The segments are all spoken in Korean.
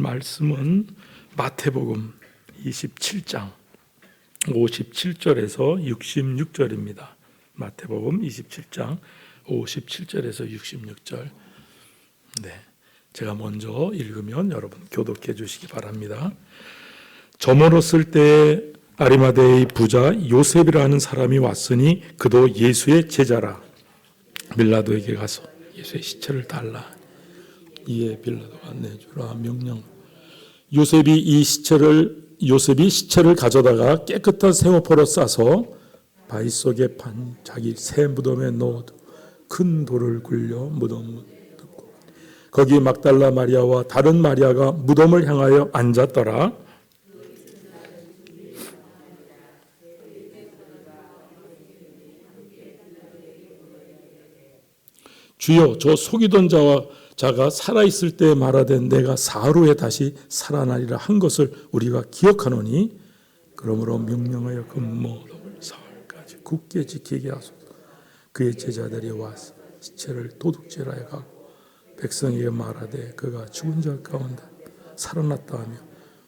말씀은 마태복음 27장 57절에서 66절입니다. 마태복음 27장 57절에서 66절. 제가 먼저 읽으면 여러분 교독해 주시기 바랍니다. 저물었을 때에 아리마대의 부자 요셉이라는 사람이 왔으니 그도 예수의 제자라. 빌라도에게 가서 예수의 시체를 달라. 이에 빌라도가 내주라 명령. 요셉이 시체를 가져다가 깨끗한 생화포로 싸서 바위 속에 판 자기 새 무덤에 넣어두 큰 돌을 굴려 무덤 묻고 거기 막달라 마리아와 다른 마리아가 무덤을 향하여 앉았더라. 주여, 저 속이던 자가 살아있을 때 말하되 내가 사흘 후에 다시 살아나리라 한 것을 우리가 기억하노니 그러므로 명령하여 그 무덤을 사흘까지 굳게 지키게 하소서. 그의 제자들이 와서 시체를 도둑질하여 가고 백성에게 말하되 그가 죽은 자 가운데 살아났다 하며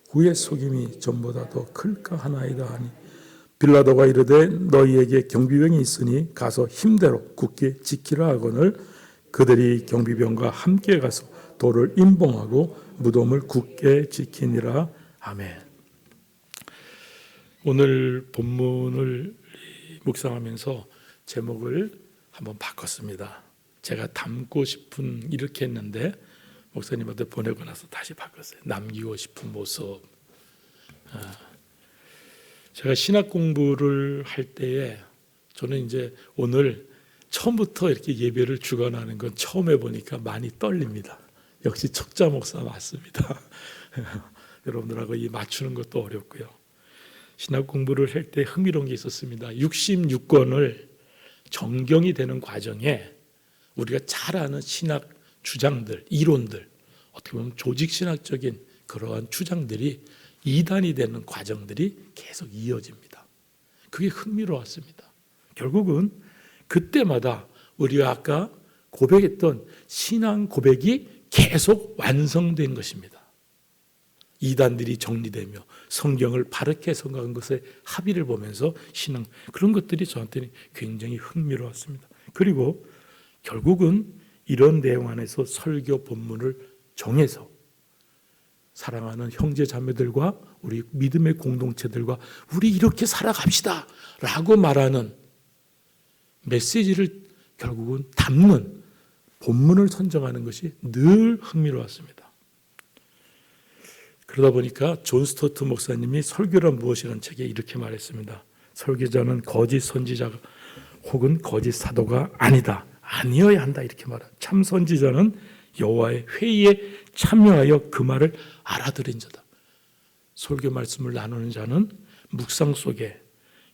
후의 속임이 전보다 더 클까 하나이다 하니 빌라도가 이르되 너희에게 경비병이 있으니 가서 힘대로 굳게 지키라 하거늘 그들이 경비병과 함께 가서 돌을 임봉하고 무덤을 굳게 지키니라. 아멘. 오늘 본문을 묵상하면서 제목을 한번 바꿨습니다. 제가 담고 싶은 이렇게 했는데 목사님한테 보내고 나서 다시 바꿨어요. 남기고 싶은 모습. 제가 신학 공부를 할 때에 저는 이제 오늘 처음부터 이렇게 예배를 주관하는 건 처음 해보니까 많이 떨립니다. 역시 척자 목사 맞습니다. 여러분들하고 이 맞추는 것도 어렵고요. 신학 공부를 할 때 흥미로운 게 있었습니다. 66권을 정경이 되는 과정에 우리가 잘 아는 신학 주장들, 이론들, 어떻게 보면 조직신학적인 그러한 주장들이 이단이 되는 과정들이 계속 이어집니다. 그게 흥미로웠습니다. 결국은 그때마다 우리가 아까 고백했던 신앙 고백이 계속 완성된 것입니다. 이단들이 정리되며 성경을 바르게 해석한 것에 합의를 보면서 신앙, 그런 것들이 저한테는 굉장히 흥미로웠습니다. 그리고 결국은 이런 내용 안에서 설교 본문을 정해서 사랑하는 형제 자매들과 우리 믿음의 공동체들과 우리 이렇게 살아갑시다 라고 말하는 메시지를 결국은 담는 본문을 선정하는 것이 늘 흥미로웠습니다. 그러다 보니까 존 스토트 목사님이 설교란 무엇이라는 책에 이렇게 말했습니다. 설교자는 거짓 선지자 혹은 거짓 사도가 아니어야 한다 이렇게 말합니다. 참 선지자는 여호와의 회의에 참여하여 그 말을 알아들은 자다. 설교 말씀을 나누는 자는 묵상 속에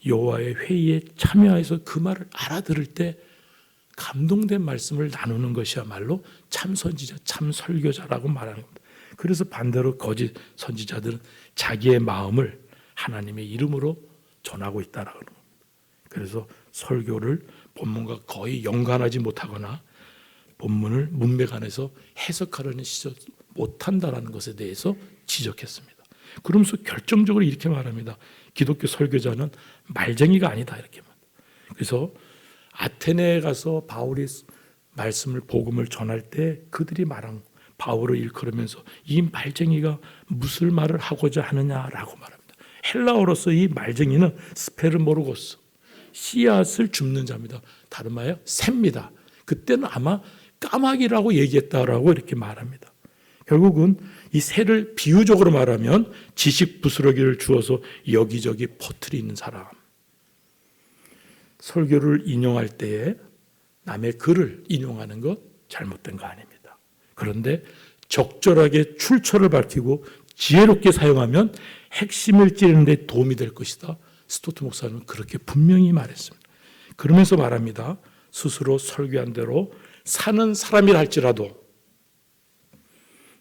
여호와의 회의에 참여해서 그 말을 알아들을 때 감동된 말씀을 나누는 것이야말로 참 선지자, 참 설교자라고 말하는 겁니다. 그래서 반대로 거짓 선지자들은 자기의 마음을 하나님의 이름으로 전하고 있다라는 겁니다. 그래서 설교를 본문과 거의 연관하지 못하거나 본문을 문맥 안에서 해석하려는 시도 못한다라는 것에 대해서 지적했습니다. 그러면서 결정적으로 이렇게 말합니다. 기독교 설교자는 말쟁이가 아니다 이렇게 말합니다. 그래서 아테네에 가서 바울이 말씀을 복음을 전할 때 그들이 말한 바울을 일컬으면서 이 말쟁이가 무슨 말을 하고자 하느냐라고 말합니다. 헬라어로서 이 말쟁이는 스페르모르고스, 씨앗을 줍는 자입니다. 다른 말이에요, 셉니다. 그때는 아마 까마귀라고 얘기했다라고 이렇게 말합니다. 결국은 이 새를 비유적으로 말하면 지식 부스러기를 주어서 여기저기 퍼뜨리는 사람. 설교를 인용할 때에 남의 글을 인용하는 것 잘못된 거 아닙니다. 그런데 적절하게 출처를 밝히고 지혜롭게 사용하면 핵심을 찌르는 데 도움이 될 것이다. 스토트 목사는 그렇게 분명히 말했습니다. 그러면서 말합니다. 스스로 설교한 대로 사는 사람이라 할지라도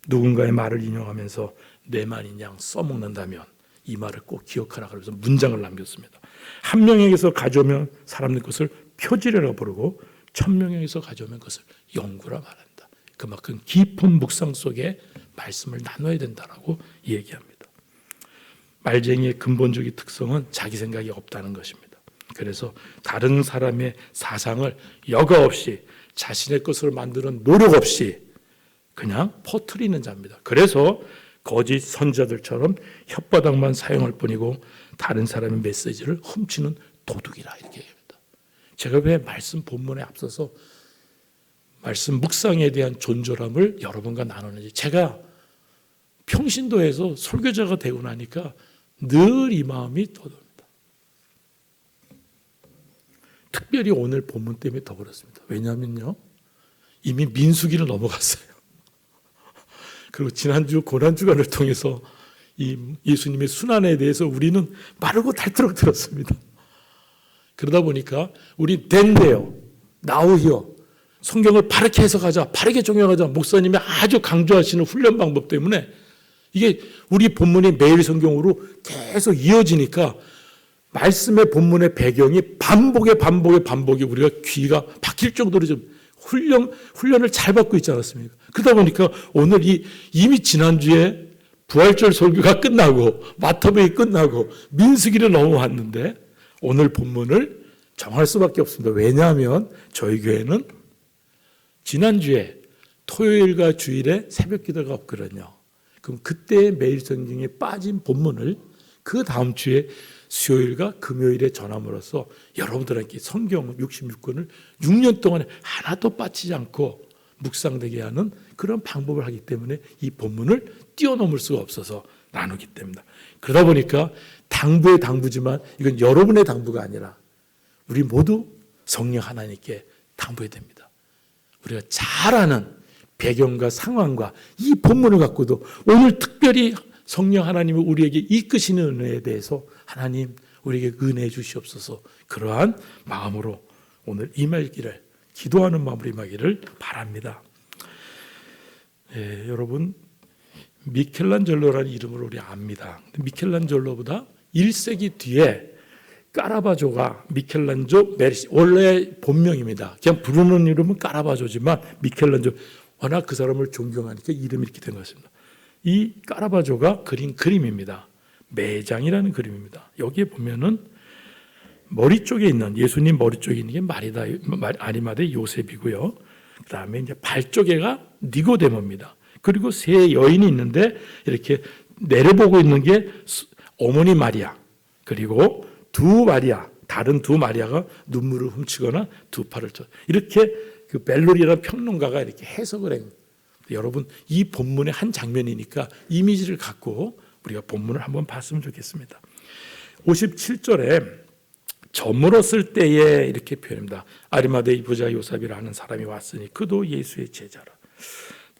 누군가의 말을 인용하면서 내 말인 양 써먹는다면 이 말을 꼭 기억하라 그러면서 문장을 남겼습니다. 한 명에게서 가져오면 사람들 것을 표지라고 부르고 1000명에게서 가져오면 그것을 연구라 말한다. 그만큼 깊은 묵상 속에 말씀을 나눠야 된다라고 얘기합니다. 말쟁이의 근본적인 특성은 자기 생각이 없다는 것입니다. 그래서 다른 사람의 사상을 여과 없이 자신의 것으로 만드는 노력 없이 그냥 퍼뜨리는 자입니다. 그래서 거짓 선지자들처럼 혓바닥만 사용할 뿐이고 다른 사람의 메시지를 훔치는 도둑이라 이렇게 얘기합니다. 제가 왜 말씀 본문에 앞서서 말씀 묵상에 대한 존절함을 여러분과 나누는지, 제가 평신도에서 설교자가 되고 나니까 늘 이 마음이 떠도릅니다. 특별히 오늘 본문 때문에 더 그렇습니다. 왜냐하면요, 이미 민수기를 넘어갔어요. 그리고 지난주 고난주간을 통해서 이 예수님의 순환에 대해서 우리는 마르고 닳도록 들었습니다. 그러다 보니까 우리 된대요, 나우히요, 성경을 바르게 해석하자, 바르게 적용하자, 목사님이 아주 강조하시는 훈련 방법 때문에 이게 우리 본문이 매일 성경으로 계속 이어지니까 말씀의 본문의 배경이 반복에 우리가 귀가 박힐 정도로 좀 훈련을 잘 받고 있지 않았습니까? 그러다 보니까 오늘 이미 지난주에 부활절 설교가 끝나고 마태복음이 끝나고 민수기를 넘어왔는데 오늘 본문을 정할 수밖에 없습니다. 왜냐하면 저희 교회는 지난주에 토요일과 주일에 새벽 기도가 없거든요. 그럼 그때 매일 성경에 빠진 본문을 그 다음 주에 수요일과 금요일에 전함으로써 여러분들에게 성경 66권을 6년 동안 하나도 빠지지 않고 묵상되게 하는 그런 방법을 하기 때문에 이 본문을 뛰어넘을 수가 없어서 나누기 때문이다. 그러다 보니까 당부의 당부지만 이건 여러분의 당부가 아니라 우리 모두 성령 하나님께 당부해야 됩니다. 우리가 잘 아는 배경과 상황과 이 본문을 갖고도 오늘 특별히 성령 하나님이 우리에게 이끄시는 은혜에 대해서 하나님 우리에게 은혜해 주시옵소서, 그러한 마음으로 오늘 임하기를, 기도하는 마음으로 임하기를 바랍니다. 여러분, 미켈란젤로라는 이름을 우리 압니다. 미켈란젤로보다 1세기 뒤에 까라바조가 미켈란조 메리시, 원래 본명입니다. 그냥 부르는 이름은 까라바조지만 미켈란조, 워낙 그 사람을 존경하니까 이름이 이렇게 된 것입니다. 이 까라바조가 그린 그림입니다. 매장이라는 그림입니다. 여기에 보면은 머리 쪽에 있는, 예수님 머리 쪽에 있는 게 아리마대 요셉이고요. 그 다음에 이제 발 쪽에가 니고데모입니다. 그리고 세 여인이 있는데 이렇게 내려보고 있는 게 어머니 마리아, 그리고 다른 두 마리아가 눈물을 훔치거나 두 팔을 쳐, 이렇게 그 벨로리라는 평론가가 이렇게 해석을 해요. 여러분, 이 본문의 한 장면이니까 이미지를 갖고 우리가 본문을 한번 봤으면 좋겠습니다. 57절에 저물었을 때에 이렇게 표현합니다. 아리마대의 부자 요셉이라는 사람이 왔으니 그도 예수의 제자라.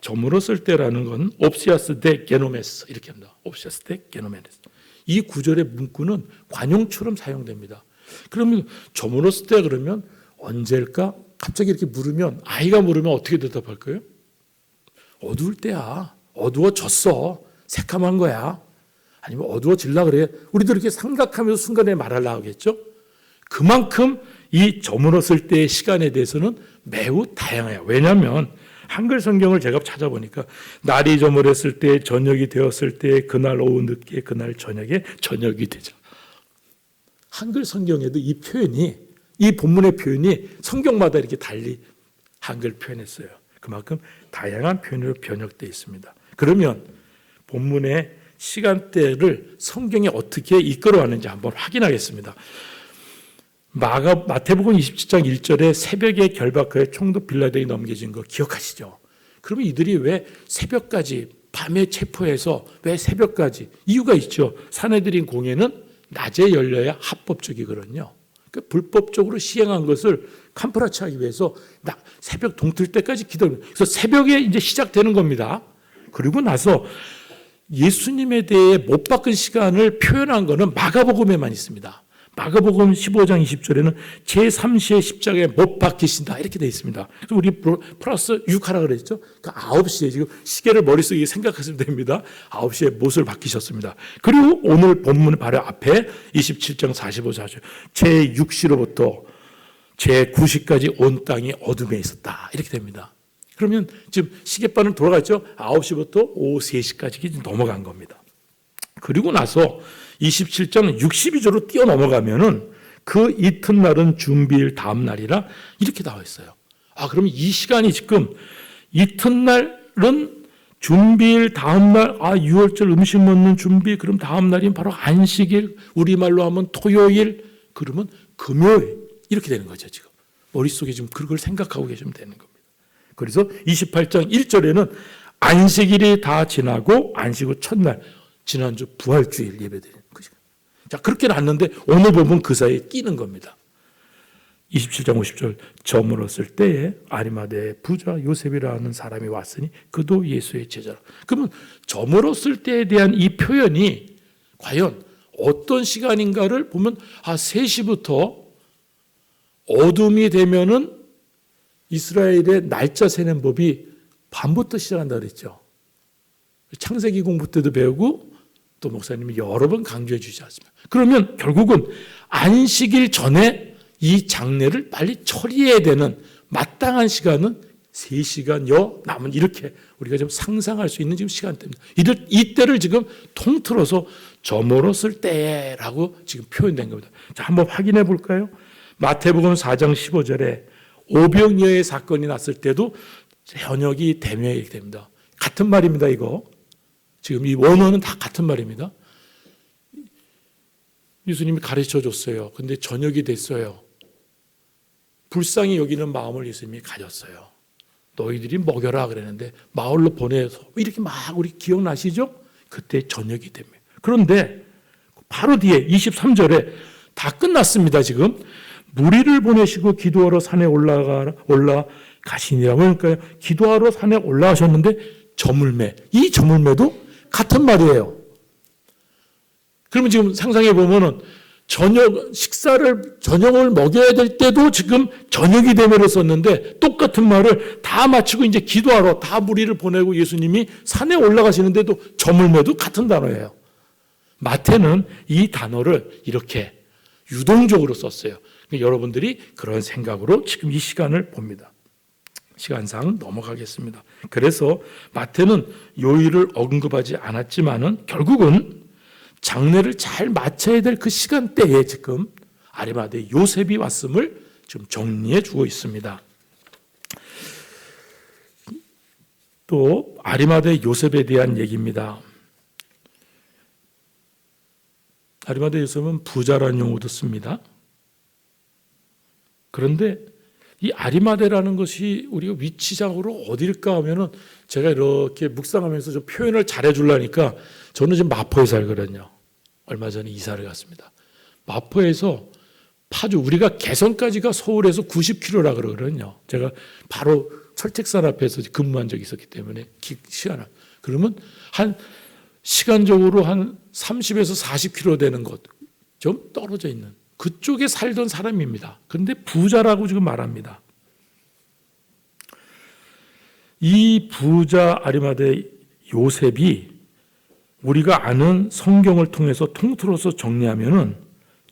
저물었을 때라는 건 옵시아스 데 게노메스 이렇게 합니다. 옵시아스 데 게노메스. 이 구절의 문구는 관용처럼 사용됩니다. 그러면 저물었을 때 그러면 언제일까? 갑자기 이렇게 물으면, 아이가 물으면 어떻게 대답할 거예요? 어두울 때야. 어두워졌어. 새카만 거야. 아니면 어두워질라 그래. 우리도 이렇게 생각하면서 순간에 말하려고 하겠죠. 그만큼 이 저물었을 때의 시간에 대해서는 매우 다양해요. 왜냐하면 한글 성경을 제가 찾아보니까 날이 저물었을 때, 저녁이 되었을 때, 그날 오후 늦게, 그날 저녁에 저녁이 되죠. 한글 성경에도 이 표현이, 이 본문의 표현이 성경마다 이렇게 달리 한글 표현했어요. 그만큼 다양한 표현으로 번역되어 있습니다. 그러면 본문의 시간대를 성경에 어떻게 이끌어왔는지 한번 확인하겠습니다. 마태복음 27장 1절에 새벽에 결박하여 총독 빌라도에게 넘겨진 거 기억하시죠? 그러면 이들이 왜 새벽까지, 밤에 체포해서 왜 새벽까지? 이유가 있죠. 사내들인 공회는 낮에 열려야 합법적이거든요. 그러니까 불법적으로 시행한 것을 캄프라치하기 위해서 새벽 동틀 때까지 기다립니다. 그래서 새벽에 이제 시작되는 겁니다. 그리고 나서 예수님에 대해 못 박은 시간을 표현한 것은 마가복음에만 있습니다. 마가복음 15장 20절에는 제3시의 십자가에 못 박히신다 이렇게 되어 있습니다. 그래서 우리 플러스 6하라 그랬죠. 그러니까 9시에, 지금 시계를 머릿속에 생각하시면 됩니다. 9시에 못을 박히셨습니다. 그리고 오늘 본문 바로 앞에 27장 45절 제6시로부터 제9시까지 온 땅이 어둠에 있었다 이렇게 됩니다. 그러면 지금 시계반은 돌아갔죠. 9시부터 오후 3시까지 넘어간 겁니다. 그리고 나서 27장 62절로 뛰어 넘어가면은 그 이튿날은 준비일 다음 날이라 이렇게 나와 있어요. 그러면 이 시간이 지금 이튿날은 준비일 다음 날, 유월절 음식 먹는 준비, 그럼 다음 날이 바로 안식일, 우리말로 하면 토요일, 그러면 금요일, 이렇게 되는 거죠, 지금. 머릿속에 지금 그걸 생각하고 계시면 되는 겁니다. 그래서 28장 1절에는 안식일이 다 지나고 안식 후 첫날, 지난주 부활주일 예배드리는 거죠. 자, 그렇게 났는데 오늘 보면 그 사이에 끼는 겁니다. 27장 50절, 저물었을 때에 아리마대의 부자 요셉이라는 사람이 왔으니 그도 예수의 제자라. 그러면 저물었을 때에 대한 이 표현이 과연 어떤 시간인가를 보면 3시부터 어둠이 되면은 이스라엘의 날짜 세는 법이 밤부터 시작한다 그랬죠. 창세기 공부 때도 배우고 또 목사님이 여러 번 강조해 주지 않습니까? 그러면 결국은 안식일 전에 이 장례를 빨리 처리해야 되는 마땅한 시간은 3시간여 남은, 이렇게 우리가 좀 상상할 수 있는 지금 시간대입니다. 이때를 지금 통틀어서 저물었을 때라고 지금 표현된 겁니다. 자, 한번 확인해 볼까요? 마태복음 4장 15절에 오병이어의 사건이 났을 때도 저녁이 되며 이렇게 됩니다. 같은 말입니다, 이거. 지금 이 원어는 다 같은 말입니다. 예수님이 가르쳐 줬어요. 근데 저녁이 됐어요. 불쌍히 여기는 마음을 예수님이 가졌어요. 너희들이 먹여라 그랬는데 마을로 보내서 이렇게 막, 우리 기억나시죠? 그때 저녁이 됩니다. 그런데 바로 뒤에 23절에 다 끝났습니다. 지금 무리를 보내시고 기도하러 산에 올라가시니라. 그러니까 기도하러 산에 올라가셨는데 저물매, 이 저물매도 같은 말이에요. 그러면 지금 상상해 보면은 저녁을 먹여야 될 때도 지금 저녁이 되면을 썼는데 똑같은 말을 다 마치고 이제 기도하러 다 무리를 보내고 예수님이 산에 올라가시는데도 저물매도 같은 단어예요. 마태는 이 단어를 이렇게 유동적으로 썼어요. 여러분들이 그런 생각으로 지금 이 시간을 봅니다. 시간상 넘어가겠습니다. 그래서 마태는 요일을 언급하지 않았지만은 결국은 장례를 잘 마쳐야 될 그 시간대에 지금 아리마대 요셉이 왔음을 좀 정리해 주고 있습니다. 또 아리마대 요셉에 대한 얘기입니다. 아리마대 요셉은 부자라는 용어도 씁니다. 그런데 이 아리마대라는 것이 우리가 위치적으로 어딜까 하면은 제가 이렇게 묵상하면서 좀 표현을 잘해 주려니까 저는 지금 마포에 살거든요. 얼마 전에 이사를 갔습니다. 마포에서 파주, 우리가 개성까지가 서울에서 90km라 그러거든요. 제가 바로 철책산 앞에서 근무한 적이 있었기 때문에 시간을. 그러면 한 시간적으로 한 30에서 40km 되는 곳, 좀 떨어져 있는 그쪽에 살던 사람입니다. 그런데 부자라고 지금 말합니다. 이 부자 아리마대 요셉이 우리가 아는 성경을 통해서 통틀어서 정리하면은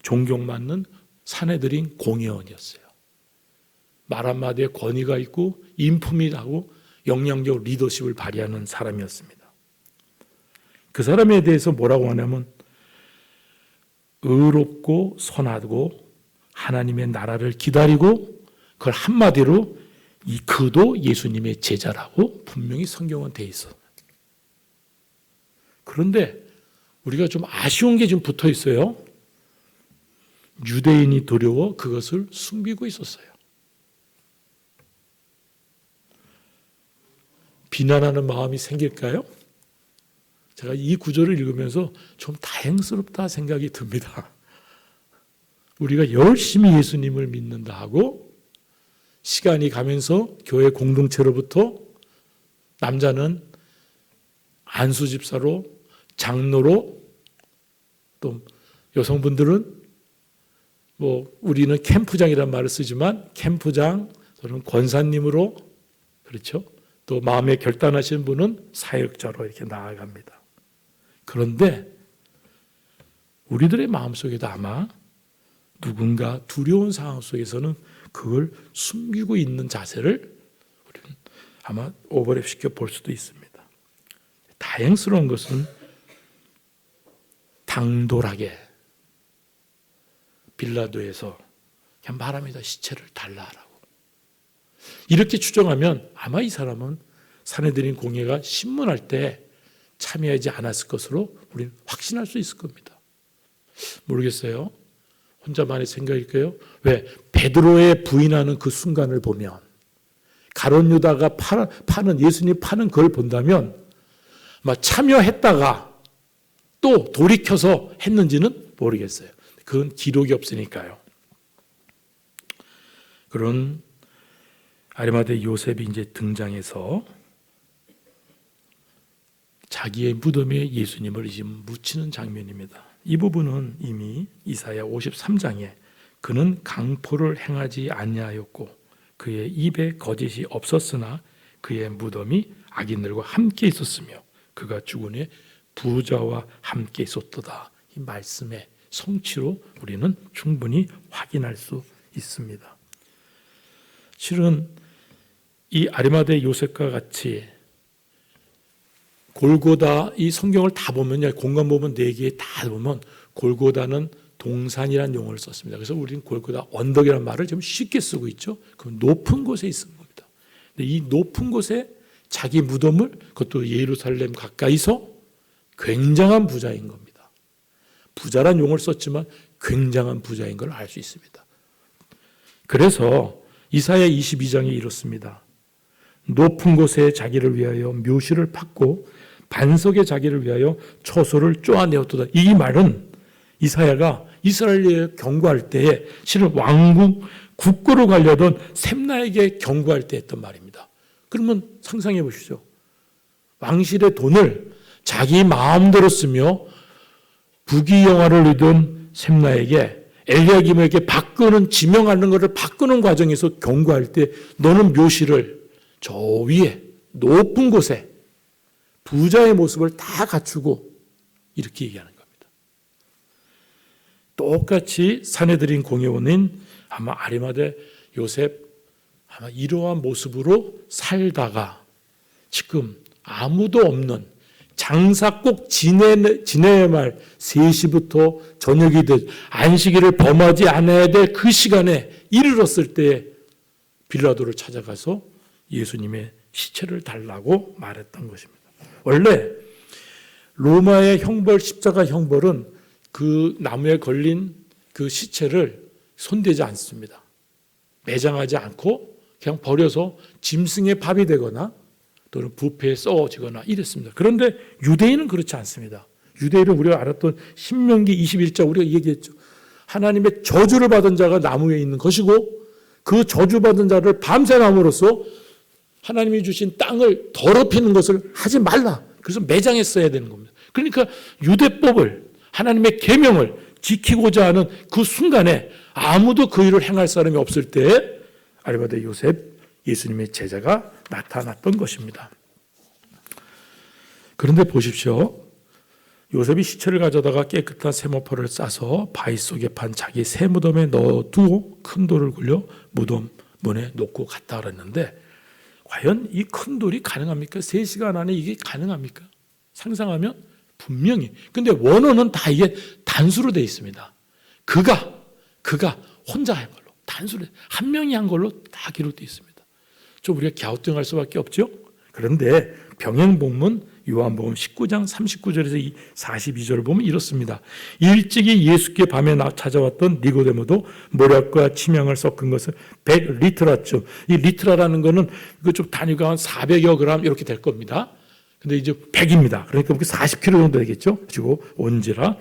존경받는 사내들인 공회원이었어요. 말 한마디에 권위가 있고 인품이 나고 역량적 리더십을 발휘하는 사람이었습니다. 그 사람에 대해서 뭐라고 하냐면 의롭고 선하고 하나님의 나라를 기다리고, 그걸 한마디로 그도 예수님의 제자라고 분명히 성경은 돼 있어요. 그런데 우리가 좀 아쉬운 게 좀 붙어 있어요. 유대인이 두려워 그것을 숨기고 있었어요. 비난하는 마음이 생길까요? 제가 이 구절을 읽으면서 좀 다행스럽다 생각이 듭니다. 우리가 열심히 예수님을 믿는다 하고 시간이 가면서 교회 공동체로부터 남자는 안수 집사로, 장로로, 또 여성분들은 우리는 캠프장이라는 말을 쓰지만 캠프장, 저는 권사님으로, 그렇죠? 또 마음에 결단하신 분은 사역자로 이렇게 나아갑니다. 그런데 우리들의 마음속에도 아마 누군가 두려운 상황 속에서는 그걸 숨기고 있는 자세를 우리는 아마 오버랩 시켜 볼 수도 있습니다. 다행스러운 것은 당돌하게 빌라도에서 그냥 말합니다. 시체를 달라라고. 이렇게 추정하면 아마 이 사람은 산헤드린 공회가 신문할 때 참여하지 않았을 것으로 우리는 확신할 수 있을 겁니다. 모르겠어요. 혼자만의 생각일까요? 왜? 베드로의 부인하는 그 순간을 보면, 가룟 유다가 파는, 예수님 파는 그걸 본다면 아마 참여했다가 또 돌이켜서 했는지는 모르겠어요. 그건 기록이 없으니까요. 그런 아리마대 요셉이 이제 등장해서 자기의 무덤에 예수님을 이제 묻히는 장면입니다. 이 부분은 이미 이사야 53장에 그는 강포를 행하지 아니하였고 그의 입에 거짓이 없었으나 그의 무덤이 악인들과 함께 있었으며 그가 죽은 후에 부자와 함께 있었도다. 이 말씀의 성취로 우리는 충분히 확인할 수 있습니다. 실은 이 아리마대 요셉과 같이 골고다, 이 성경을 다 보면, 공간 보면 4개에 다 보면 골고다는 동산이라는 용어를 썼습니다. 그래서 우리는 골고다 언덕이라는 말을 좀 쉽게 쓰고 있죠. 그 높은 곳에 있는 겁니다. 근데 이 높은 곳에 자기 무덤을, 그것도 예루살렘 가까이서, 굉장한 부자인 겁니다. 부자란 용어를 썼지만 굉장한 부자인 걸 알 수 있습니다. 그래서 이사야 22장에 이렇습니다. 높은 곳에 자기를 위하여 묘실을 팠고 반석에 자기를 위하여 처소를 쪼아내었도다. 이 말은 이사야가 이스라엘에 경고할 때에 실은 왕국 국고로 가려던 셈나에게 경고할 때 했던 말입니다. 그러면 상상해 보십시오. 왕실의 돈을 자기 마음대로 쓰며 부귀영화를 이룬 셈나에게, 엘리야김에게 바꾸는, 지명하는 것을 바꾸는 과정에서 경고할 때 너는 묘실을 저 위에 높은 곳에 부자의 모습을 다 갖추고 이렇게 얘기하는 겁니다. 똑같이 산헤드린 공회원인 아마 아리마대 요셉, 아마 이러한 모습으로 살다가 지금 아무도 없는, 장사 꼭 지내야 말 3시부터 저녁이 될 안식일을 범하지 않아야 될 그 시간에 이르렀을 때 빌라도를 찾아가서 예수님의 시체를 달라고 말했던 것입니다. 원래 로마의 형벌, 십자가 형벌은 그 나무에 걸린 그 시체를 손대지 않습니다. 매장하지 않고 그냥 버려서 짐승의 밥이 되거나 또는 부패에 썩어지거나 이랬습니다. 그런데 유대인은 그렇지 않습니다. 유대인은 우리가 알았던 신명기 21장 우리가 얘기했죠. 하나님의 저주를 받은 자가 나무에 있는 것이고 그 저주받은 자를 밤새 남으로써 하나님이 주신 땅을 더럽히는 것을 하지 말라. 그래서 매장했어야 되는 겁니다. 그러니까 유대법을, 하나님의 계명을 지키고자 하는 그 순간에 아무도 그 일을 행할 사람이 없을 때 아리마대 요셉, 예수님의 제자가 나타났던 것입니다. 그런데 보십시오. 요셉이 시체를 가져다가 깨끗한 세모포를 싸서 바위 속에 판 자기 새 무덤에 넣어두고 큰 돌을 굴려 무덤 문에 놓고 갔다 그랬는데 과연 이 큰 돌이 가능합니까? 3시간 안에 이게 가능합니까? 상상하면 분명히. 근데 원어는 다 이게 단수로 되어 있습니다. 그가 혼자 한 걸로, 단수로, 한 명이 한 걸로 다 기록되어 있습니다. 좀 우리가 갸우뚱할 수밖에 없죠. 그런데 병행본문 요한복음 19장 39절에서 42절을 보면 이렇습니다. 일찍이 예수께 밤에 찾아왔던 니고데모도 모략과 침향을 섞은 것을 100리트라쯤, 이 리트라라는 거는 이거 좀 단위가 한 400여 그램 이렇게 될 겁니다. 근데 이제 100입니다. 그러니까 40kg 정도 되겠죠. 그리고 온지라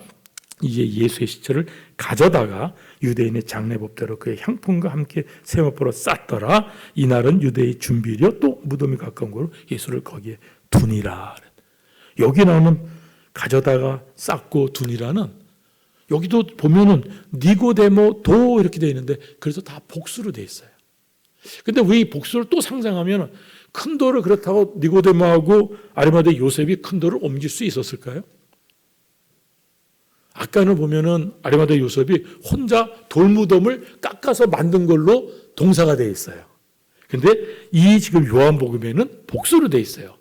이제 예수의 시체를 가져다가 유대인의 장례법대로 그의 향품과 함께 세마포로 쌌더라. 이날은 유대의 준비일이요 또 무덤이 가까운 곳으로 예수를 거기에 두니라. 여기 나오는 가져다가 쌌고 두니라는 여기도 보면은 니고데모도 이렇게 되어 있는데 그래서 다 복수로 되어 있어요. 근데 왜 이 복수를 또 상상하면 큰 돌을 그렇다고 니고데모하고 아리마대 요셉이 큰 돌을 옮길 수 있었을까요? 아까는 보면은 아리마대 요셉이 혼자 돌무덤을 깎아서 만든 걸로 동사가 되어 있어요. 근데 이 지금 요한복음에는 복수로 돼 있어요.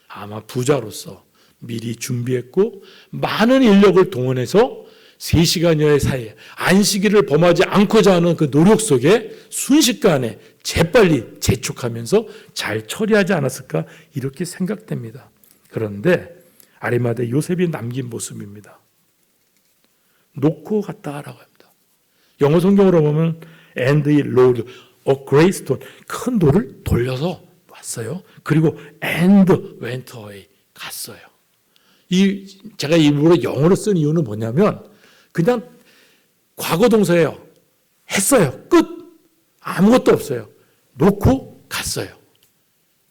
아마 부자로서 미리 준비했고 많은 인력을 동원해서 3시간여의 사이에 안식일을 범하지 않고자 하는 그 노력 속에 순식간에 재빨리 재촉하면서 잘 처리하지 않았을까 이렇게 생각됩니다. 그런데 아리마대 요셉이 남긴 모습입니다. 놓고 갔다라고 합니다. 영어 성경으로 보면 and he rolled a great stone, 큰 돌을 돌려서 왔어요. 그리고 and went away, 갔어요. 제가 일부러 영어로 쓴 이유는 뭐냐면 그냥 과거 동사예요. 했어요. 끝. 아무것도 없어요. 놓고 갔어요.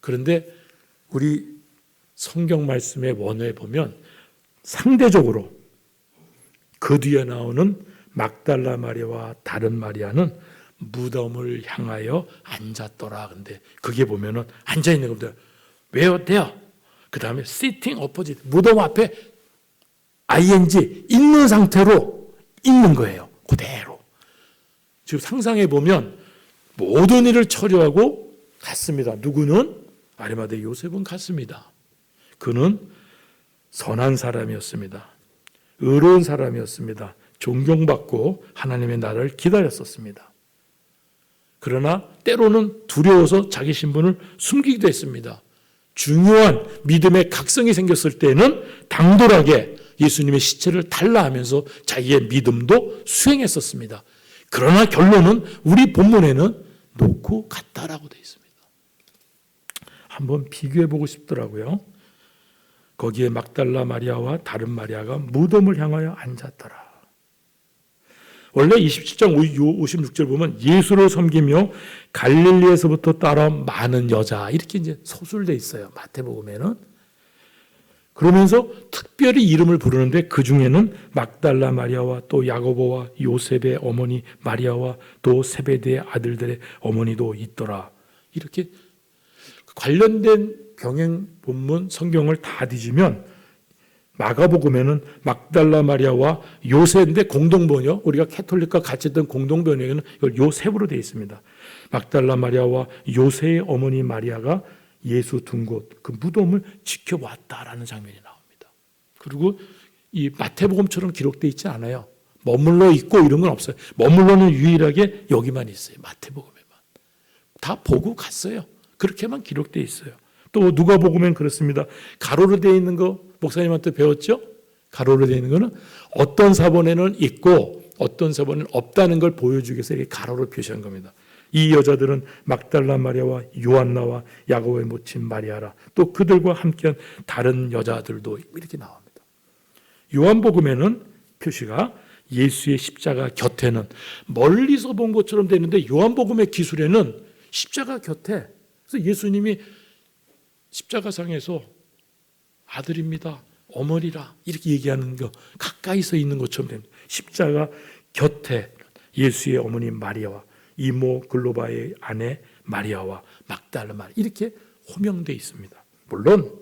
그런데 우리 성경 말씀의 원어에 보면 상대적으로 그 뒤에 나오는 막달라 마리아와 다른 마리아는 무덤을 향하여 앉았더라. 근데 그게 보면은 앉아 있는 겁니다. 왜요? 돼요. 그 다음에 sitting opposite, 무덤 앞에 ing 있는 상태로 있는 거예요. 그대로. 지금 상상해 보면 모든 일을 처리하고 갔습니다. 누구는? 아리마대 요셉은 갔습니다. 그는 선한 사람이었습니다. 의로운 사람이었습니다. 존경받고 하나님의 나라를 기다렸었습니다. 그러나 때로는 두려워서 자기 신분을 숨기기도 했습니다. 중요한 믿음의 각성이 생겼을 때는 당돌하게 예수님의 시체를 달라 하면서 자기의 믿음도 수행했었습니다. 그러나 결론은 우리 본문에는 놓고 갔다라고 되어 있습니다. 한번 비교해 보고 싶더라고요. 거기에 막달라 마리아와 다른 마리아가 무덤을 향하여 앉았더라. 원래 27장 56절 보면 예수를 섬기며 갈릴리에서부터 따라온 많은 여자 이렇게 이제 서술돼 있어요. 마태복음에는. 그러면서 특별히 이름을 부르는데 그 중에는 막달라 마리아와 또 야고보와 요셉의 어머니 마리아와 또 세베대의 아들들의 어머니도 있더라. 이렇게 관련된 병행 본문 성경을 다 뒤지면 마가복음에는 막달라 마리아와 요셉인데 공동번역, 우리가 캐톨릭과 같이 했던 공동번역에는 이걸 요셉으로 되어 있습니다. 막달라 마리아와 요셉의 어머니 마리아가 예수 둔 곳, 그 무덤을 지켜봤다라는 장면이 나옵니다. 그리고 이 마태복음처럼 기록되어 있지 않아요. 머물러 있고 이런 건 없어요. 머물러는 유일하게 여기만 있어요. 마태복음에만. 다 보고 갔어요. 그렇게만 기록되어 있어요. 또 누가복음엔 그렇습니다. 가로로 되어 있는 거 목사님한테 배웠죠? 가로로 되어 있는 거는 어떤 사본에는 있고 어떤 사본에는 없다는 걸 보여주기 위해서 이렇게 가로로 표시한 겁니다. 이 여자들은 막달라 마리아와 요한나와 야고보의 모친 마리아라. 또 그들과 함께한 다른 여자들도 이렇게 나옵니다. 요한복음에는 표시가 예수의 십자가 곁에는 멀리서 본 것처럼 되는데 요한복음의 기술에는 십자가 곁에, 그래서 예수님이 십자가상에서 아들입니다, 어머니라 이렇게 얘기하는 거 가까이서 있는 것처럼 됩니다. 십자가 곁에 예수의 어머니 마리아와 이모 글로바의 아내 마리아와 막달라 마리아 이렇게 호명되어 있습니다. 물론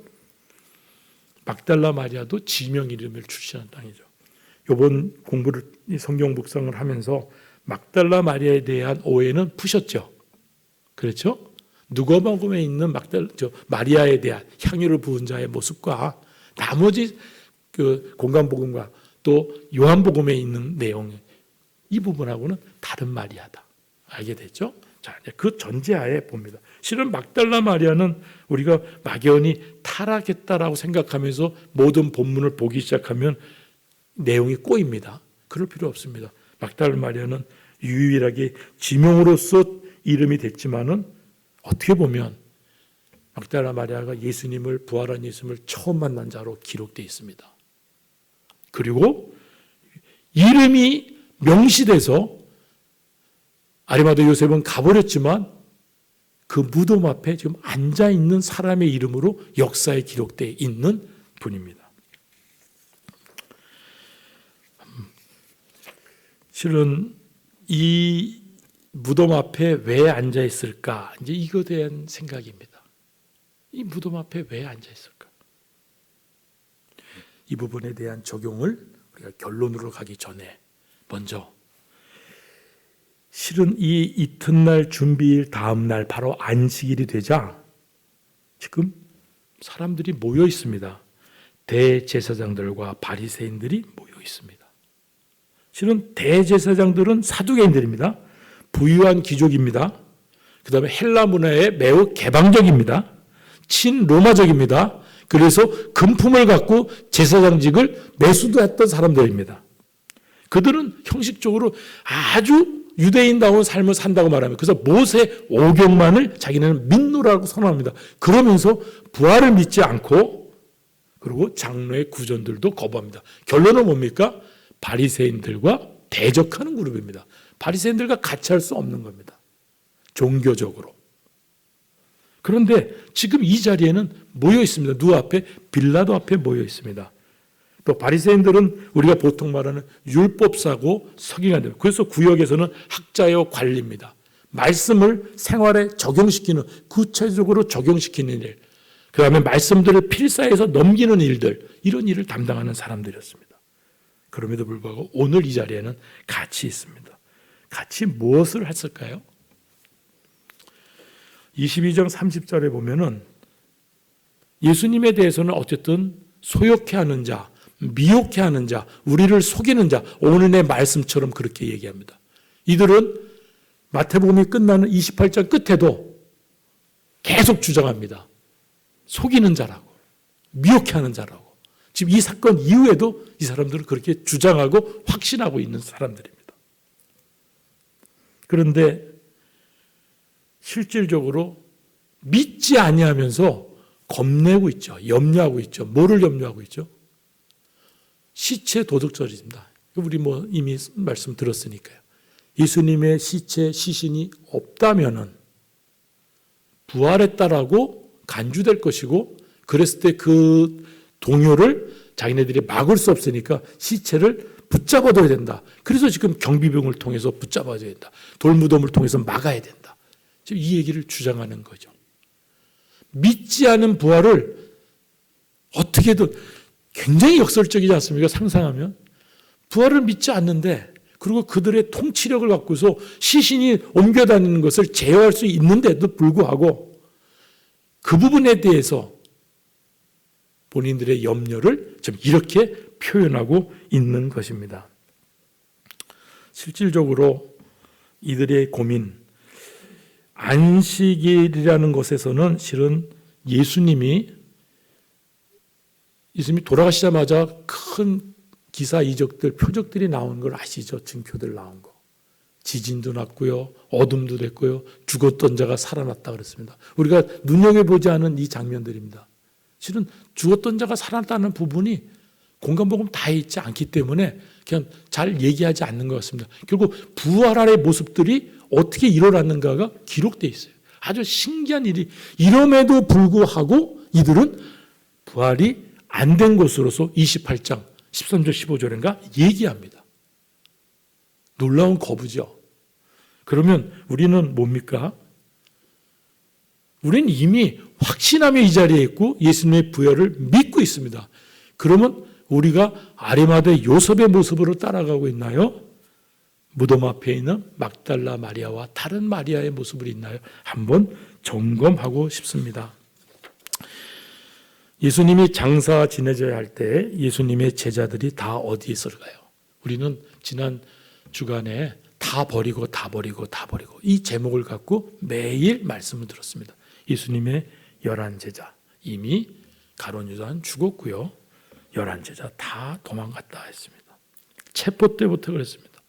막달라 마리아도 지명 이름을 출시한 땅이죠. 이번 공부를 성경 묵상을 하면서 막달라 마리아에 대한 오해는 푸셨죠. 그렇죠? 누가복음에 있는 마리아에 대한 향유를 부은 자의 모습과 나머지 그 공간복음과 또 요한복음에 있는 내용, 이 부분하고는 다른 마리아다. 알게 됐죠? 자, 그 전제하에 봅니다. 실은 막달라 마리아는 우리가 막연히 타락했다라고 생각하면서 모든 본문을 보기 시작하면 내용이 꼬입니다. 그럴 필요 없습니다. 막달라 마리아는 유일하게 지명으로서 이름이 됐지만은 어떻게 보면 막달라 마리아가 예수님을, 부활한 예수님을 처음 만난 자로 기록되어 있습니다. 그리고 이름이 명시돼서 아리마대 요셉은 가버렸지만 그 무덤 앞에 지금 앉아있는 사람의 이름으로 역사에 기록되어 있는 분입니다. 실은 이 무덤 앞에 왜 앉아 있을까? 이제 이거에 대한 생각입니다. 이 무덤 앞에 왜 앉아 있을까? 이 부분에 대한 적용을 우리가 결론으로 가기 전에 먼저 실은 이 이튿날 준비일 다음 날 바로 안식일이 되자 지금 사람들이 모여 있습니다. 대제사장들과 바리새인들이 모여 있습니다. 실은 대제사장들은 사두개인들입니다. 부유한 귀족입니다. 그 다음에 헬라 문화에 매우 개방적입니다. 친로마적입니다. 그래서 금품을 갖고 제사장직을 매수도 했던 사람들입니다. 그들은 형식적으로 아주 유대인다운 삶을 산다고 말하면 그래서 모세 오경만을 자기는 믿노라고 선언합니다. 그러면서 부활을 믿지 않고 그리고 장로의 구전들도 거부합니다. 결론은 뭡니까? 바리새인들과 대적하는 그룹입니다. 바리새인들과 같이 할 수 없는 겁니다. 종교적으로. 그런데 지금 이 자리에는 모여 있습니다. 누구 앞에? 빌라도 앞에 모여 있습니다. 또 바리새인들은 우리가 보통 말하는 율법사고 서기관들. 그래서 구역에서는 학자요 관리입니다. 말씀을 생활에 적용시키는 구체적으로 적용시키는 일. 그다음에 말씀들을 필사해서 넘기는 일들. 이런 일을 담당하는 사람들이었습니다. 그럼에도 불구하고 오늘 이 자리에는 같이 있습니다. 같이 무엇을 했을까요? 22장 30절에 보면은 예수님에 대해서는 어쨌든 소욕해 하는 자, 미혹해 하는 자, 우리를 속이는 자, 오늘의 말씀처럼 그렇게 얘기합니다. 이들은 마태복음이 끝나는 28장 끝에도 계속 주장합니다. 속이는 자라고, 미혹해 하는 자라고. 지금 이 사건 이후에도 이 사람들은 그렇게 주장하고 확신하고 있는 사람들입니다. 그런데 실질적으로 믿지 아니하면서 겁내고 있죠. 염려하고 있죠. 뭐를 염려하고 있죠? 시체 도둑질입니다. 우리 이미 말씀 들었으니까요. 예수님의 시신이 없다면은 부활했다라고 간주될 것이고 그랬을 때 그 동요를 자기네들이 막을 수 없으니까 시체를 붙잡아둬야 된다. 그래서 지금 경비병을 통해서 붙잡아줘야 된다. 돌무덤을 통해서 막아야 된다. 지금 이 얘기를 주장하는 거죠. 믿지 않은 부활을 어떻게든 굉장히 역설적이지 않습니까? 상상하면. 부활을 믿지 않는데 그리고 그들의 통치력을 갖고서 시신이 옮겨다니는 것을 제어할 수 있는데도 불구하고 그 부분에 대해서 본인들의 염려를 좀 이렇게 표현하고 있는 것입니다. 실질적으로 이들의 고민, 안식일이라는 것에서는 실은 예수님이 돌아가시자마자 큰 기사 이적들, 표적들이 나온 걸 아시죠? 증표들 나온 거. 지진도 났고요. 어둠도 됐고요. 죽었던 자가 살아났다 그랬습니다. 우리가 눈여겨보지 않은 이 장면들입니다. 실은 죽었던 자가 살아났다는 부분이 공간복음 다 있지 않기 때문에 그냥 잘 얘기하지 않는 것 같습니다. 결국 부활의 모습들이 어떻게 일어났는가가 기록되어 있어요. 아주 신기한 일이 이럼에도 불구하고 이들은 부활이 안 된 것으로서 28장 13절 15절인가 얘기합니다. 놀라운 거부죠. 그러면 우리는 뭡니까? 우리는 이미 확신하며 이 자리에 있고 예수님의 부활을 믿고 있습니다. 그러면 우리가 아리마대 요셉의 모습으로 따라가고 있나요? 무덤 앞에 있는 막달라 마리아와 다른 마리아의 모습을 있나요? 한번 점검하고 싶습니다. 예수님이 장사 지내져야 할 때 예수님의 제자들이 다 어디에 있을까요? 우리는 지난 주간에 다 버리고 이 제목을 갖고 매일 말씀을 들었습니다. 예수님의 11제자 이미 가룟 유다는 죽었고요. 11제자 다 도망갔다 했습니다. 체포 때부터 그랬습니다.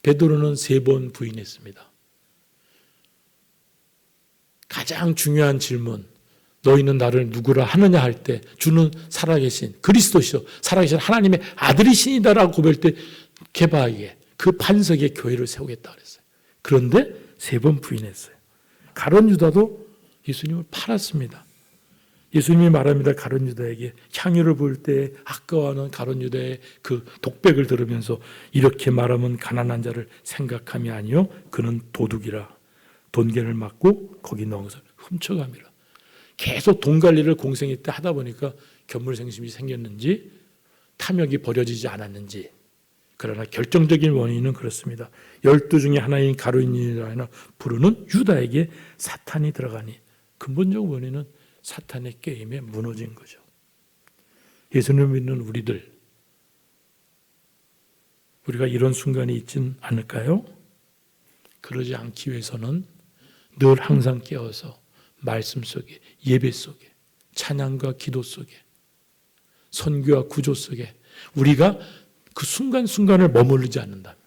베드로는 3번 부인했습니다. 가장 중요한 질문, 너희는 나를 누구라 하느냐 할 때 주는 살아계신 그리스도시요 살아계신 하나님의 아들이시니다라고 고백할 때 개바하게 그 반석에 교회를 세우겠다 그랬어요. 그런데 3번 부인했어요. 가룟 유다도 예수님을 팔았습니다. 예수님이 말합니다. 가룟 유다에게 향유를 부을 때 아까워하는 가룟 유다의 그 독백을 들으면서 이렇게 말하면 가난한 자를 생각함이 아니요 그는 도둑이라 돈계를 맞고 거기 넣은 것을 훔쳐갑니다. 계속 돈 관리를 공생애 때 하다 보니까 견물생심이 생겼는지 탐욕이 버려지지 않았는지 그러나 결정적인 원인은 그렇습니다. 12 중에 하나인 가룟유다라 부르는 유다에게 사탄이 들어가니 근본적 원인은 사탄의 게임에 무너진 거죠. 예수님을 믿는 우리가 이런 순간이 있진 않을까요? 그러지 않기 위해서는 늘 항상 깨어서 말씀 속에, 예배 속에, 찬양과 기도 속에, 선교와 구조 속에 우리가 그 순간순간을 머무르지 않는다면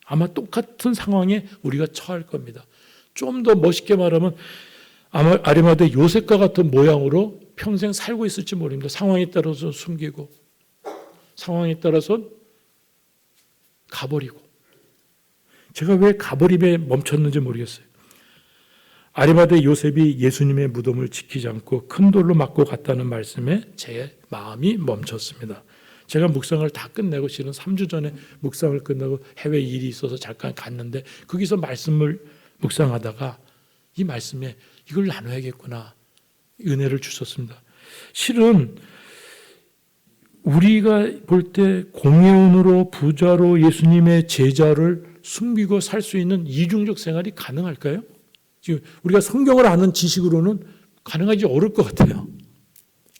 아마 똑같은 상황에 우리가 처할 겁니다. 좀 더 멋있게 말하면 아마 아리마대 요셉과 같은 모양으로 평생 살고 있을지 모릅니다. 상황에 따라서 숨기고 상황에 따라서 가버리고. 제가 왜 가버림에 멈췄는지 모르겠어요. 아리마대 요셉이 예수님의 무덤을 지키지 않고 큰 돌로 맞고 갔다는 말씀에 제 마음이 멈췄습니다. 제가 묵상을 다 끝내고 실은 3주 전에 묵상을 끝내고 해외 일이 있어서 잠깐 갔는데 거기서 말씀을 묵상하다가 이 말씀에 이걸 나눠야겠구나 은혜를 주셨습니다. 실은 우리가 볼 때 공의원으로 부자로 예수님의 제자를 숨기고 살 수 있는 이중적 생활이 가능할까요? 지금 우리가 성경을 아는 지식으로는 가능하지 어려울 것 같아요.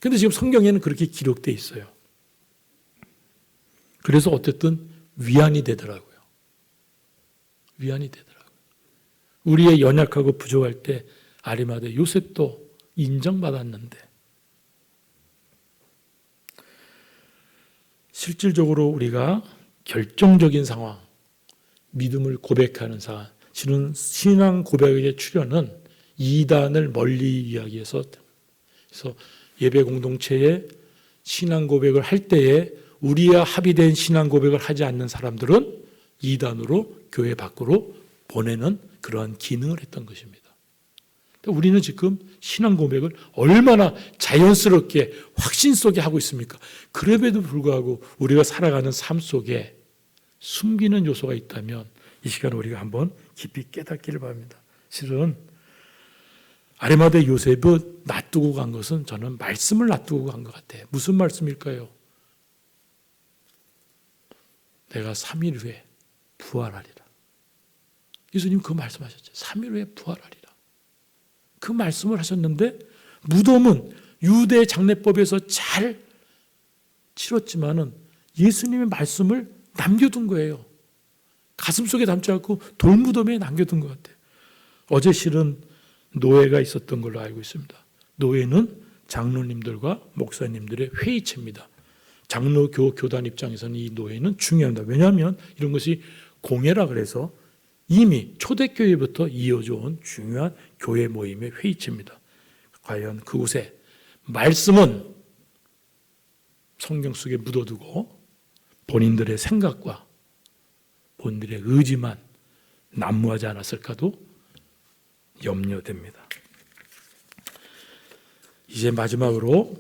그런데 지금 성경에는 그렇게 기록되어 있어요. 그래서 어쨌든 위안이 되더라고요. 위안이 되더라고요. 우리의 연약하고 부족할 때 아리마대 요셉도 인정받았는데 실질적으로 우리가 결정적인 상황, 믿음을 고백하는 상황, 실은 신앙 고백의 출현은 이단을 멀리 이야기해서 그래서 예배 공동체에 신앙 고백을 할 때에 우리와 합의된 신앙 고백을 하지 않는 사람들은 이단으로 교회 밖으로 보내는 그러한 기능을 했던 것입니다. 우리는 지금 신앙 고백을 얼마나 자연스럽게 확신 속에 하고 있습니까? 그럼에도 불구하고 우리가 살아가는 삶 속에 숨기는 요소가 있다면 이 시간 우리가 한번 깊이 깨닫기를 바랍니다. 실은 아리마대 요셉을 놔두고 간 것은 저는 말씀을 놔두고 간 것 같아요. 무슨 말씀일까요? 내가 3일 후에 부활하리라. 예수님 그 말씀하셨죠. 3일 후에 부활하리라. 그 말씀을 하셨는데 무덤은 유대 장례법에서 잘 치렀지만은 예수님의 말씀을 남겨둔 거예요. 가슴속에 담지 않고 돌무덤에 남겨둔 것 같아요. 어제 실은 노예가 있었던 걸로 알고 있습니다. 노예는 장로님들과 목사님들의 회의체입니다. 장로교 교단 입장에서는 이 노예는 중요합니다. 왜냐하면 이런 것이 공예라 그래서 이미 초대교회부터 이어져 온 중요한 교회 모임의 회의체입니다. 과연 그곳에 말씀은 성경 속에 묻어두고 본인들의 생각과 본인들의 의지만 난무하지 않았을까도 염려됩니다. 이제 마지막으로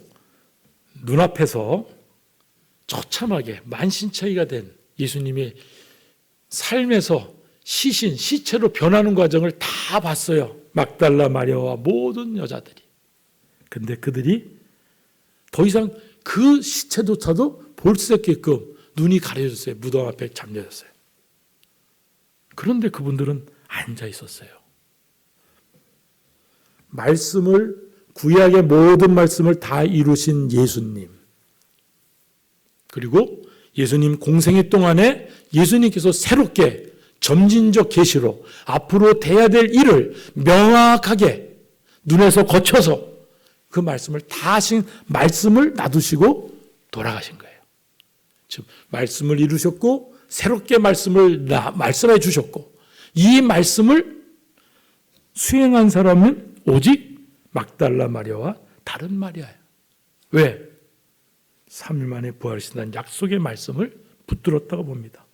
눈앞에서 처참하게 만신창이가 된 예수님의 삶에서 시체로 변하는 과정을 다 봤어요. 막달라 마리아와 모든 여자들이. 근데 그들이 더 이상 그 시체조차도 볼 수 없게끔 눈이 가려졌어요. 무덤 앞에 잠겨졌어요. 그런데 그분들은 앉아 있었어요. 말씀을 구약의 모든 말씀을 다 이루신 예수님. 그리고 예수님 공생애 동안에 예수님께서 새롭게 점진적 계시로 앞으로 돼야 될 일을 명확하게 눈에서 거쳐서 그 말씀을 다 하신 말씀을 놔두시고 돌아가신 거예요. 즉 말씀을 이루셨고 새롭게 말씀해 주셨고 이 말씀을 수행한 사람은 오직 막달라 마리아와 다른 마리아예요. 왜? 3일 만에 부활하신다는 약속의 말씀을 붙들었다고 봅니다.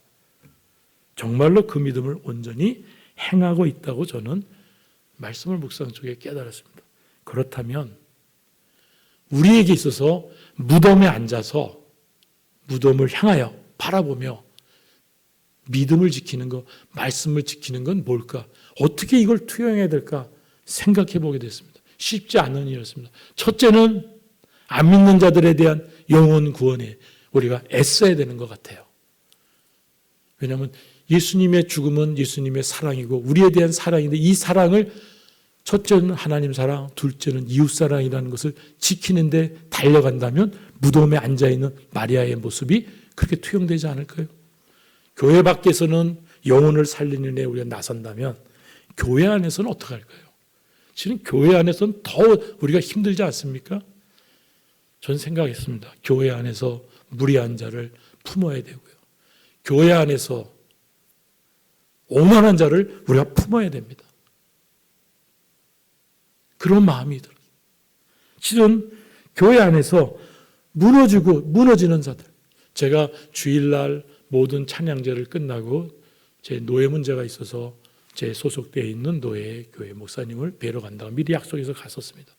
정말로 그 믿음을 온전히 행하고 있다고 저는 말씀을 묵상 중에 깨달았습니다. 그렇다면 우리에게 있어서 무덤에 앉아서 무덤을 향하여 바라보며 믿음을 지키는 것, 말씀을 지키는 건 뭘까? 어떻게 이걸 투영해야 될까 생각해 보게 됐습니다. 쉽지 않은 일이었습니다. 첫째는 안 믿는 자들에 대한 영혼 구원에 우리가 애써야 되는 것 같아요. 왜냐하면 예수님의 죽음은 예수님의 사랑이고 우리에 대한 사랑인데 이 사랑을 첫째는 하나님 사랑, 둘째는 이웃 사랑이라는 것을 지키는데 달려간다면 무덤에 앉아있는 마리아의 모습이 그렇게 투영되지 않을까요? 교회 밖에서는 영혼을 살리는 데 우리가 나선다면 교회 안에서는 어떻게 할까요? 실은 교회 안에서는 더 우리가 힘들지 않습니까? 전 생각했습니다. 교회 안에서 무리한 자를 품어야 되고요. 교회 안에서 오만한 자를 우리가 품어야 됩니다. 그런 마음이 들어요. 실은 교회 안에서 무너지는 자들. 제가 주일날 모든 찬양제를 끝나고 제 노예 문제가 있어서 제 소속되어 있는 노예 교회 목사님을 뵈러 간다고 미리 약속해서 갔었습니다.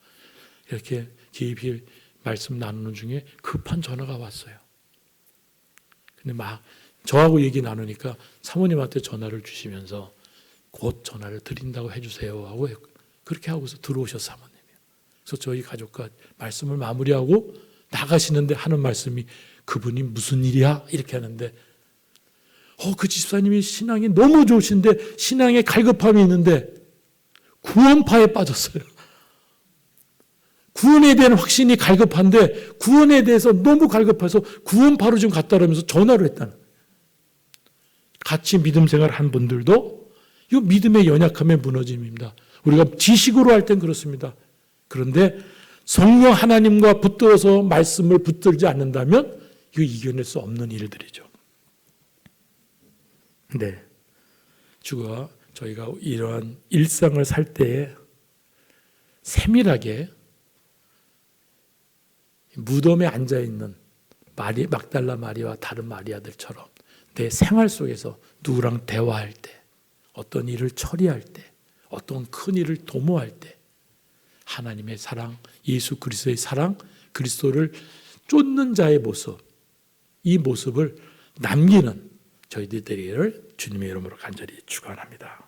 이렇게 깊이 말씀 나누는 중에 급한 전화가 왔어요. 근데 막 저하고 얘기 나누니까 사모님한테 전화를 주시면서 곧 전화를 드린다고 해주세요 하고 그렇게 하고서 들어오셨어요, 사모님이. 그래서 저희 가족과 말씀을 마무리하고 나가시는데 하는 말씀이 그분이 무슨 일이야? 이렇게 하는데 그 집사님이 신앙이 너무 좋으신데 신앙에 갈급함이 있는데 구원파에 빠졌어요. 구원에 대한 확신이 갈급한데 구원에 대해서 너무 갈급해서 구원파로 지금 갔다 그러면서 전화를 했다는 거예요. 같이 믿음 생활한 분들도 이 믿음의 연약함의 무너짐입니다. 우리가 지식으로 할 땐 그렇습니다. 그런데 성령 하나님과 붙들어서 말씀을 붙들지 않는다면 이거 이겨낼 수 없는 일들이죠. 네, 주가 저희가 이러한 일상을 살 때에 세밀하게 무덤에 앉아있는 막달라 마리아와 다른 마리아들처럼 내 생활 속에서 누구랑 대화할 때, 어떤 일을 처리할 때, 어떤 큰 일을 도모할 때 하나님의 사랑, 예수 그리스도의 사랑, 그리스도를 쫓는 자의 모습, 이 모습을 남기는 저희들 되기를 주님의 이름으로 간절히 축원합니다.